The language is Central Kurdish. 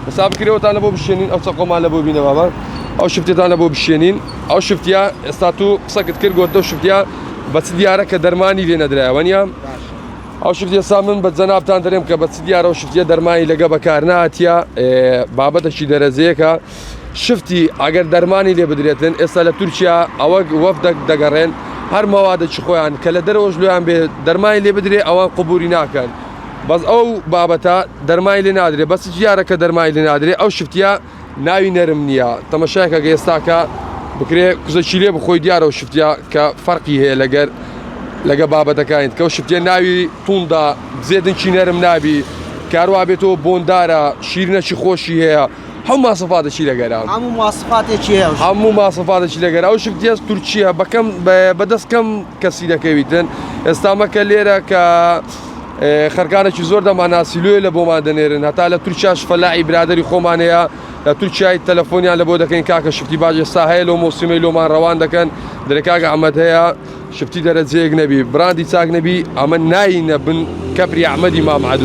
حساب كريوتان أبو بشينين أو تقوم على أبو بينا بابا أو شفتيتان أبو بشينين أو شفتيا استاتو سكت كير قدو شفتيا بس ديارك درماني لنا درا ونيا أو شفتيا سامن بتزناب تان دريم كبس ديار أو شفتيا درماني لقى بكارناتيا بابا تشي درزيكا شفتي أجر درماني اللي بدريتن إسلا تركيا أو وفدك دقرين هر مواد شخوان كلا دروج لو عم درماني اللي بدري أو قبورنا كان بس أو بابتا درماني اللي نادري بس جيارك درماني اللي نادري أو شفتيا ناوي نرمنيا تماشاكا جيستاكا بكري كذا شيلي بخوي ديار أو شفتيا كفرقي هي لقى بابتا كاينت كو شفتيا ناوي طوندا زيدن شي نرم نابي كاروا بيتو بوندارا شيرنا شي خوشي هي هم مواصفات شي لقرا هم مواصفات شي هم مواصفات شي لقرا او شفتيا تركيا بكم بدس كم كسيده كويتن استامك ليرا ك خركانه شي زور د مناسلو له بو ما دنيرن حتى له تركياش فلاعي برادري خومانيا تركيا التليفوني على بود كاين كاكا شفتي باجي ساهل وموسمي لو ما روان دكن دركاكا عمد هيا شفتي درجه اجنبي براندي تاج نبي امن ناين بن كبري احمدي ما معدو